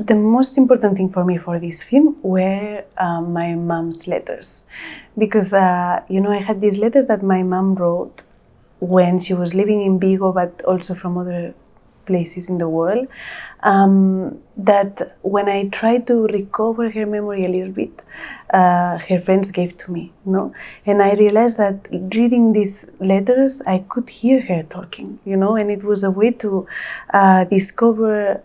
the most important thing for me for this film were my mom's letters, because I had these letters that my mom wrote when she was living in Vigo, but also from other places in the world, that when I tried to recover her memory a little bit, her friends gave to me, And I realized that reading these letters, I could hear her talking, and it was a way to discover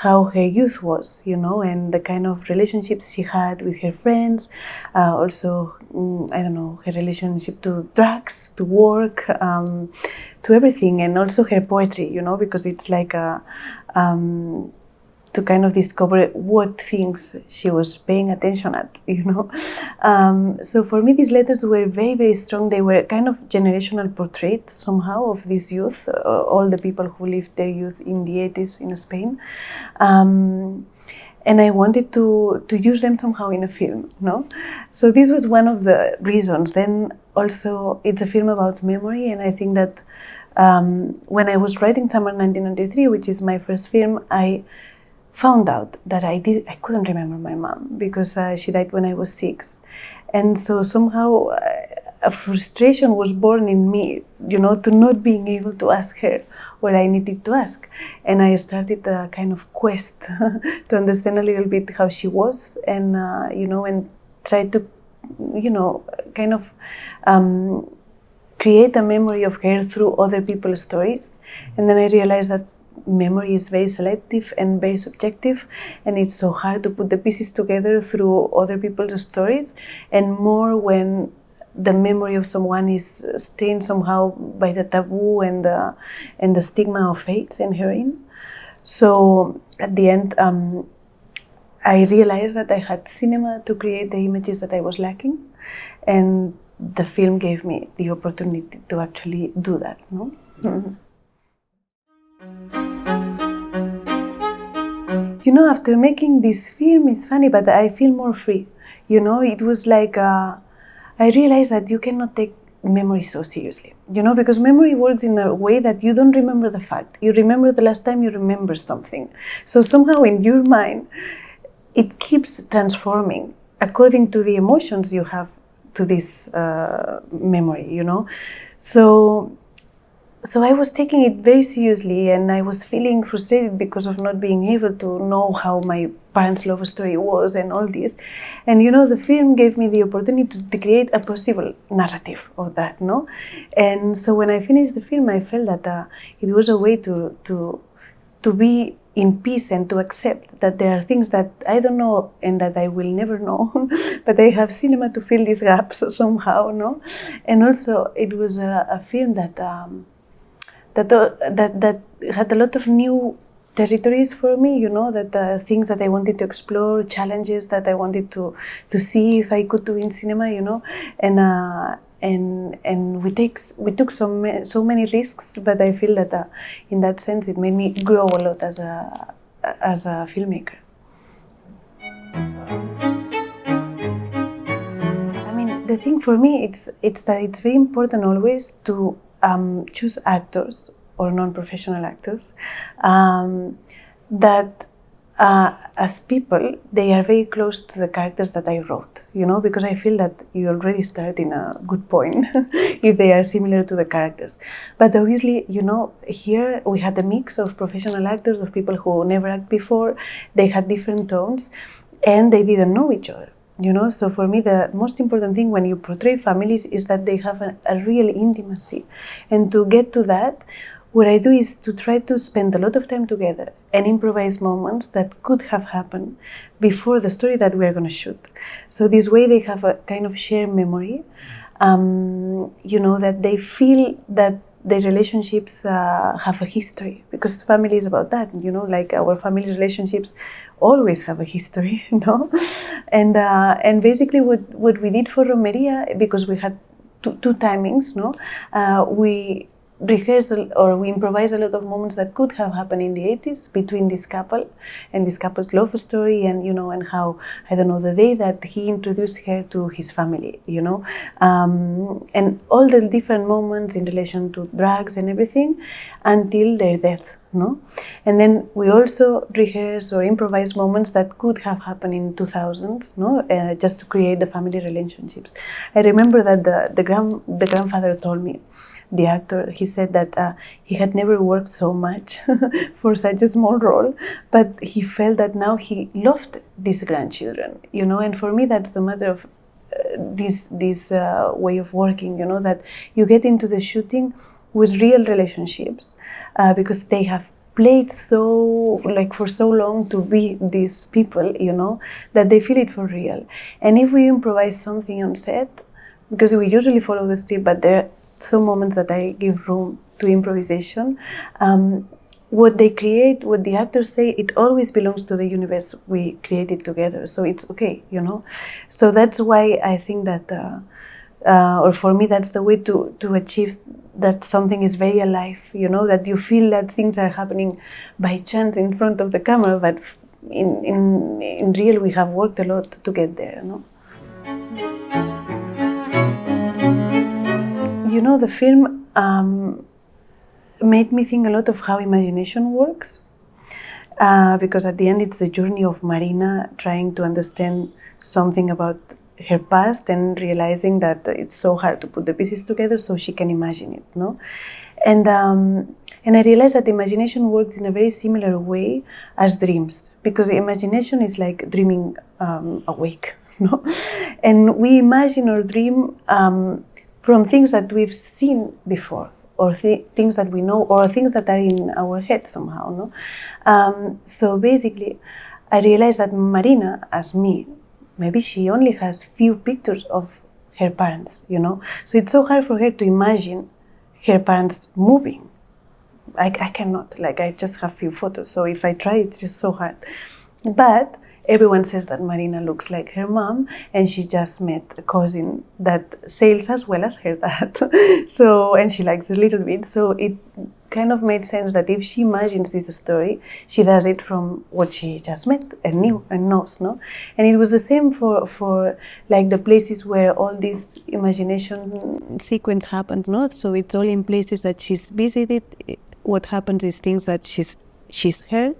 how her youth was, and the kind of relationships she had with her friends, also, her relationship to drugs, to work, to everything, and also her poetry, because it's like to kind of discover what things she was paying attention at, So for me, these letters were very, very strong. They were kind of generational portrait somehow of this youth, all the people who lived their youth in the 80s in Spain. And I wanted to use them somehow in a film, So this was one of the reasons. Then also it's a film about memory, and I think that when I was writing Summer 1993, which is my first film, I found out that I couldn't remember my mom because she died when I was 6. And so somehow a frustration was born in me, to not being able to ask her what I needed to ask. And I started a kind of quest to understand a little bit how she was, and, and try to, kind of create a memory of her through other people's stories. And then I realized that memory is very selective and very subjective, and it's so hard to put the pieces together through other people's stories, and more when the memory of someone is stained somehow by the taboo and the stigma of AIDS and heroin. So at the end, I realized that I had cinema to create the images that I was lacking, and the film gave me the opportunity to actually do that. Mm-hmm. After making this film, it's funny, but I feel more free. It was like I realized that you cannot take memory so seriously, because memory works in a way that you don't remember the fact. You remember the last time you remember something. So somehow in your mind, it keeps transforming according to the emotions you have to this memory, So I was taking it very seriously, and I was feeling frustrated because of not being able to know how my parents' love story was and all this. And the film gave me the opportunity to create a possible narrative of that, And so when I finished the film, I felt that it was a way to be in peace and to accept that there are things that I don't know and that I will never know, but I have cinema to fill these gaps somehow, And also it was a film that had a lot of new territories for me, that things that I wanted to explore, challenges that I wanted to see if I could do in cinema, and we took so many risks, but I feel that in that sense it made me grow a lot as a filmmaker. I mean, the thing for me it's that it's very important always to choose actors or non-professional actors that as people, they are very close to the characters that I wrote, because I feel that you already start in a good point if they are similar to the characters. But obviously, here we had a mix of professional actors, of people who never acted before. They had different tones and they didn't know each other. So for me, the most important thing when you portray families is that they have a real intimacy. And to get to that, what I do is to try to spend a lot of time together and improvise moments that could have happened before the story that we are going to shoot. So this way they have a kind of shared memory, that they feel that the relationships have a history, because family is about that, like our family relationships always have a history, And basically what we did for Romería, because we had two timings, we rehearsed or we improvised a lot of moments that could have happened in the 80s between this couple and this couple's love story, and and how, the day that he introduced her to his family, and all the different moments in relation to drugs and everything until their death, no? And then we also rehearse or improvise moments that could have happened in 2000s, no? Just to create the family relationships. I remember that the grandfather told me, the actor, he said that he had never worked so much for such a small role, but he felt that now he loved these grandchildren, you know, and for me that's the matter of this way of working, you know, that you get into the shooting with real relationships because they have played so, like, for so long to be these people, you know, that they feel it for real. And if we improvise something on set, because we usually follow the script, but there are some moments that I give room to improvisation, what they create, what the actors say, it always belongs to the universe we created together, so it's okay, you know. So that's why I think that, or for me, that's the way to achieve that something is very alive, you know, that you feel that things are happening by chance in front of the camera, but in real we have worked a lot to get there, no? You know, the film made me think a lot of how imagination works, because at the end it's the journey of Marina trying to understand something about her past and realizing that it's so hard to put the pieces together so she can imagine it, no? And I realized that imagination works in a very similar way as dreams, because imagination is like dreaming awake, no? And we imagine or dream from things that we've seen before, or things that we know, or things that are in our head somehow, no? So basically, I realized that Marina, as me, maybe she only has few pictures of her parents, you know? So it's so hard for her to imagine her parents moving. I cannot, like, I just have few photos, so if I try, it's just so hard. But everyone says that Marina looks like her mom, and she just met a cousin that sails as well as her dad. So, and she likes a little bit, so it kind of made sense that if she imagines this story, she does it from what she just met and knew and knows, no? And it was the same for like the places where all this imagination sequence happened, no? So it's all in places that she's visited. What happens is things that she's heard.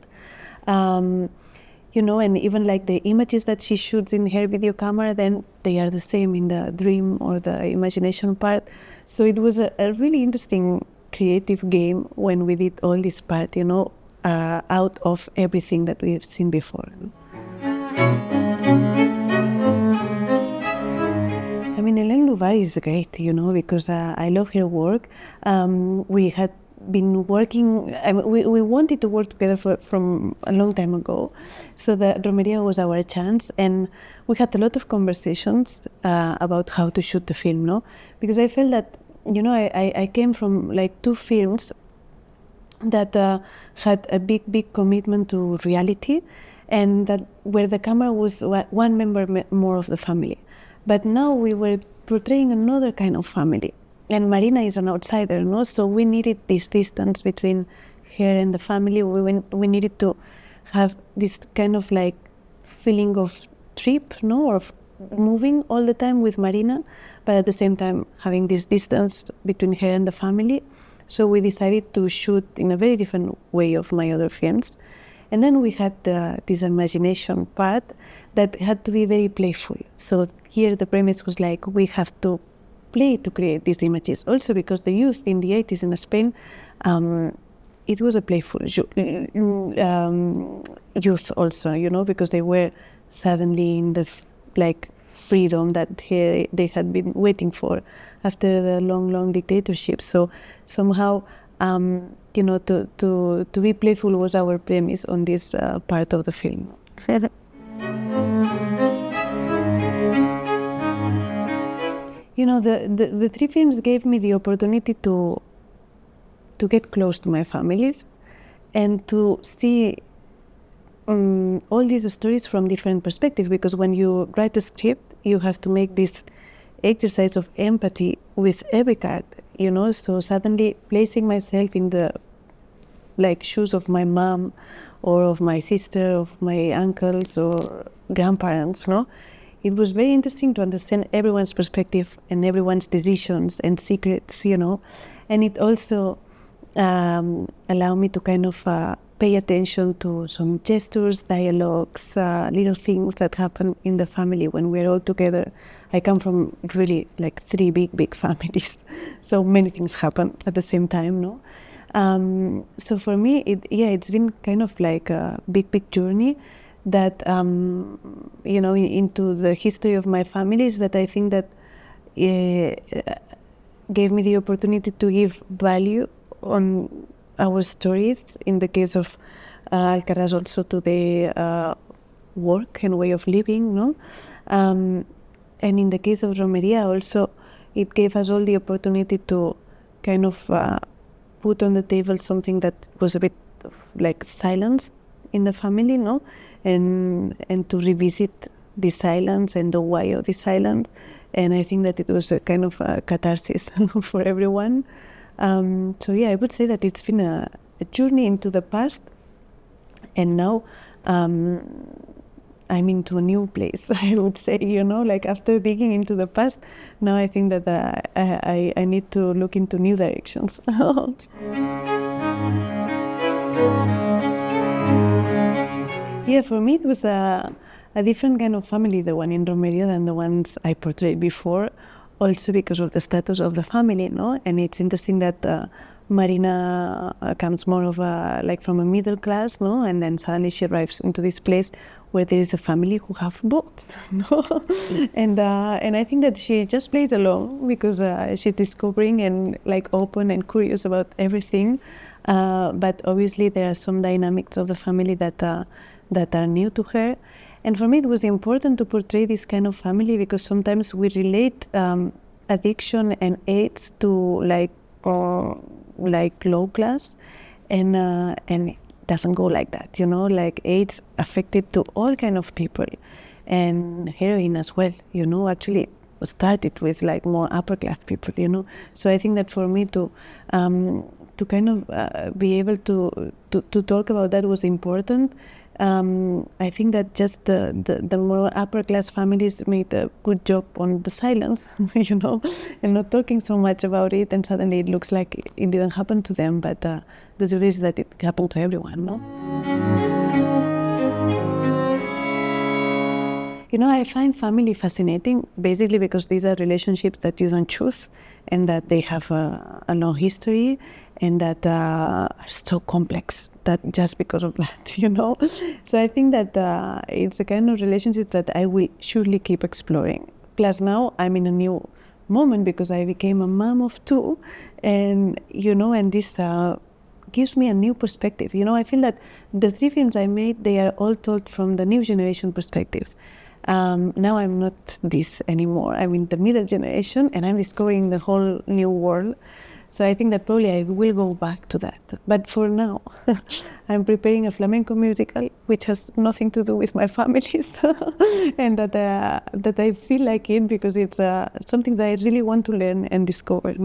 You know, and even like the images that she shoots in her video camera, then they are the same in the dream or the imagination part. So it was a really interesting creative game when we did all this part, you know, out of everything that we've seen before. I mean, Hélène Louvart is great, you know, because I love her work. We had been working, I mean, we wanted to work together from a long time ago, so the Romería was our chance, and we had a lot of conversations about how to shoot the film, no? Because I felt that, you know, I came from like two films that had a big commitment to reality, and that where the camera was one member more of the family. But now we were portraying another kind of family. And Marina is an outsider, no? So we needed this distance between her and the family. We needed to have this kind of like feeling of trip, no? Or of moving all the time with Marina, but at the same time having this distance between her and the family. So we decided to shoot in a very different way of my other films. And then we had this imagination part that had to be very playful. So here the premise was like, we have to play to create these images. Also because the youth in the 80s in Spain, it was a playful youth also, you know, because they were suddenly in the like freedom that they had been waiting for after the long dictatorship. So somehow, you know, to be playful was our premise on this part of the film. You know, the three films gave me the opportunity to get close to my families and to see all these stories from different perspectives, because when you write a script, you have to make this exercise of empathy with every character, you know, so suddenly placing myself in the like shoes of my mom or of my sister, of my uncles or grandparents, no? It was very interesting to understand everyone's perspective and everyone's decisions and secrets, you know, and it also allow me to kind of pay attention to some gestures, dialogues, little things that happen in the family when we're all together. I come from really like 3 big families, so many things happen at the same time, no? So for me, it's been kind of like a big journey that, into the history of my families, that I think that gave me the opportunity to give value on our stories. In the case of Alcarrás, also to the work and way of living, no? And in the case of Romería, also, it gave us all the opportunity to kind of put on the table something that was a bit of like silence in the family, no? And to revisit the silence and the why of the silence. And I think that it was a kind of a catharsis for everyone. So I would say that it's been a journey into the past, and now I'm into a new place, I would say, like after digging into the past, now I think that I need to look into new directions. For me it was a different kind of family, the one in Romería, than the ones I portrayed before, also because of the status of the family, no? And it's interesting that Marina comes more of from a middle class, no? And then suddenly she arrives into this place where there is a family who have boats, no? And I think that she just plays along because she's discovering and like open and curious about everything. But obviously there are some dynamics of the family that are new to her. And for me, it was important to portray this kind of family because sometimes we relate addiction and AIDS to like low class, and it doesn't go like that. Like AIDS affected to all kind of people, and heroin as well. Actually started with like more upper class people. So I think that for me to kind of be able to talk about that was important. I think that just the more upper class families made a good job on the silence, and not talking so much about it, and suddenly it looks like it didn't happen to them, but the truth is that it happened to everyone, no? I find family fascinating, basically because these are relationships that you don't choose, and that they have a long history, and that are so complex, that just because of that, So I think that it's a kind of relationship that I will surely keep exploring. Plus now I'm in a new moment because I became a mom of 2, and, and this gives me a new perspective. I feel that the 3 films I made, they are all told from the new generation perspective. Now I'm not this anymore. I'm in the middle generation, and I'm discovering the whole new world. So I think that probably I will go back to that. But for now, I'm preparing a flamenco musical, which has nothing to do with my families, and that I feel like it because it's something that I really want to learn and discover.